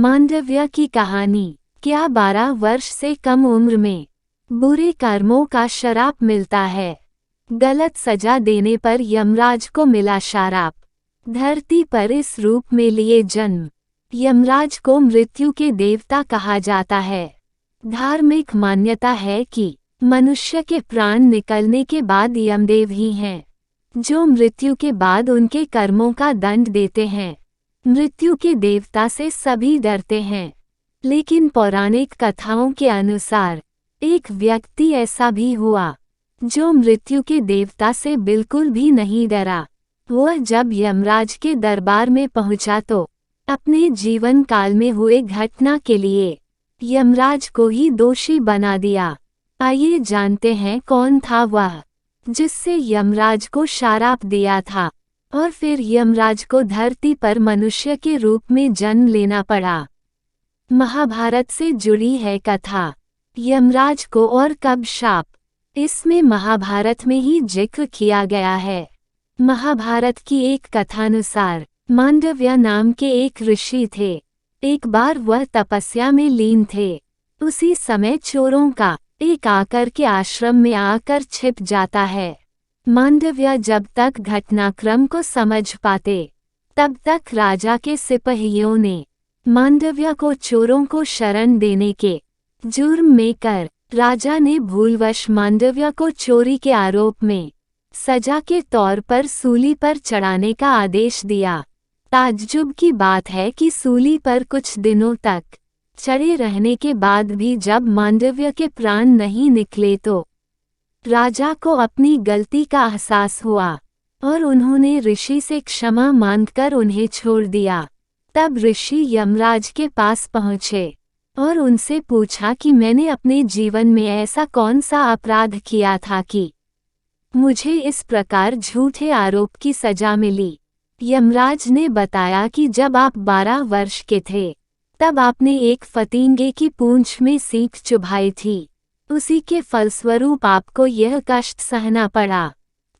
मांडव्य की कहानी। क्या 12 वर्ष से कम उम्र में बुरे कर्मों का श्राप मिलता है? गलत सजा देने पर यमराज को मिला श्राप। धरती पर इस रूप में लिए जन्म। यमराज को मृत्यु के देवता कहा जाता है। धार्मिक मान्यता है कि मनुष्य के प्राण निकलने के बाद यमदेव ही हैं, जो मृत्यु के बाद उनके कर्मों का दंड देते हैं। मृत्यु के देवता से सभी डरते हैं, लेकिन पौराणिक कथाओं के अनुसार एक व्यक्ति ऐसा भी हुआ जो मृत्यु के देवता से बिल्कुल भी नहीं डरा। वह जब यमराज के दरबार में पहुंचा तो अपने जीवन काल में हुए घटना के लिए यमराज को ही दोषी बना दिया। आइए जानते हैं कौन था वह जिससे यमराज को श्राप दिया था और फिर यमराज को धरती पर मनुष्य के रूप में जन्म लेना पड़ा। महाभारत से जुड़ी है कथा यमराज को और कब शाप। इसमें महाभारत में ही जिक्र किया गया है। महाभारत की एक कथानुसार मांडव्य नाम के एक ऋषि थे। एक बार वह तपस्या में लीन थे। उसी समय चोरों का एक आकर के आश्रम में आकर छिप जाता है। मांडव्य जब तक घटनाक्रम को समझ पाते तब तक राजा के सिपाहियों ने मांडव्य को चोरों को शरण देने के जुर्म में कर राजा ने भूलवश मांडव्य को चोरी के आरोप में सजा के तौर पर सूली पर चढ़ाने का आदेश दिया। ताज्जुब की बात है कि सूली पर कुछ दिनों तक चढ़े रहने के बाद भी जब मांडव्य के प्राण नहीं निकले तो राजा को अपनी गलती का एहसास हुआ और उन्होंने ऋषि से क्षमा मांगकर उन्हें छोड़ दिया। तब ऋषि यमराज के पास पहुँचे और उनसे पूछा कि मैंने अपने जीवन में ऐसा कौन सा अपराध किया था कि मुझे इस प्रकार झूठे आरोप की सजा मिली। यमराज ने बताया कि जब आप 12 वर्ष के थे तब आपने एक फतिंगे की पूंछ में सींग चुभाई थी। उसी के फलस्वरूप आपको यह कष्ट सहना पड़ा।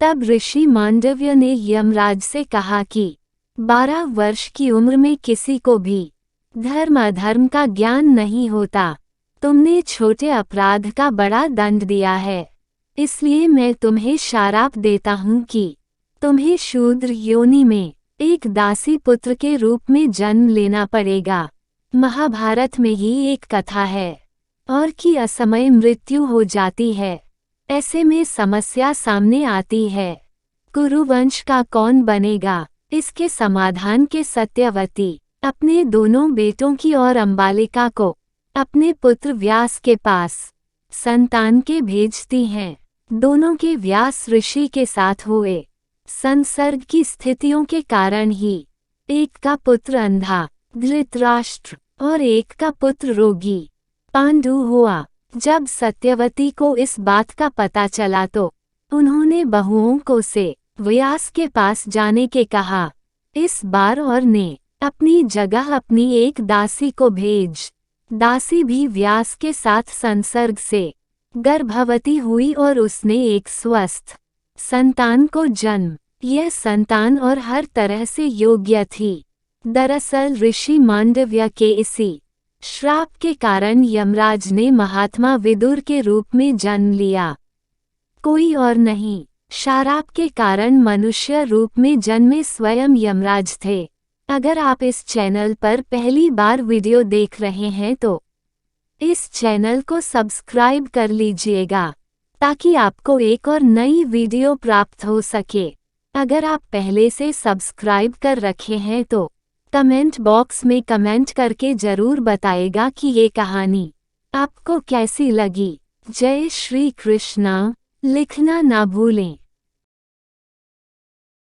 तब ऋषि मांडव्य ने यमराज से कहा कि 12 वर्ष की उम्र में किसी को भी धर्म अधर्म का ज्ञान नहीं होता। तुमने छोटे अपराध का बड़ा दंड दिया है, इसलिए मैं तुम्हें श्राप देता हूँ कि तुम्हें शूद्र योनि में एक दासी पुत्र के रूप में जन्म लेना पड़ेगा। महाभारत में ही एक कथा है और कि असमय मृत्यु हो जाती है। ऐसे में समस्या सामने आती है, कुरुवंश का कौन बनेगा? इसके समाधान के सत्यवती अपने दोनों बेटों की और अंबालिका को अपने पुत्र व्यास के पास संतान के भेजती हैं। दोनों के व्यास ऋषि के साथ हुए संसर्ग की स्थितियों के कारण ही एक का पुत्र अंधा धृतराष्ट्र और एक का पुत्र रोगी पांडु हुआ। जब सत्यवती को इस बात का पता चला तो उन्होंने बहुओं को से व्यास के पास जाने के कहा। इस बार और ने अपनी जगह अपनी एक दासी को भेज। दासी भी व्यास के साथ संसर्ग से गर्भवती हुई और उसने एक स्वस्थ संतान को जन्म। यह संतान और हर तरह से योग्य थी। दरअसल ऋषि मांडव्य के इसी श्राप के कारण यमराज ने महात्मा विदुर के रूप में जन्म लिया, कोई और नहीं। श्राप के कारण मनुष्य रूप में जन्मे स्वयं यमराज थे। अगर आप इस चैनल पर पहली बार वीडियो देख रहे हैं तो इस चैनल को सब्सक्राइब कर लीजिएगा ताकि आपको एक और नई वीडियो प्राप्त हो सके। अगर आप पहले से सब्सक्राइब कर रखे हैं तो कमेंट बॉक्स में कमेंट करके जरूर बताएगा कि ये कहानी आपको कैसी लगी। जय श्री कृष्णा लिखना ना भूलें।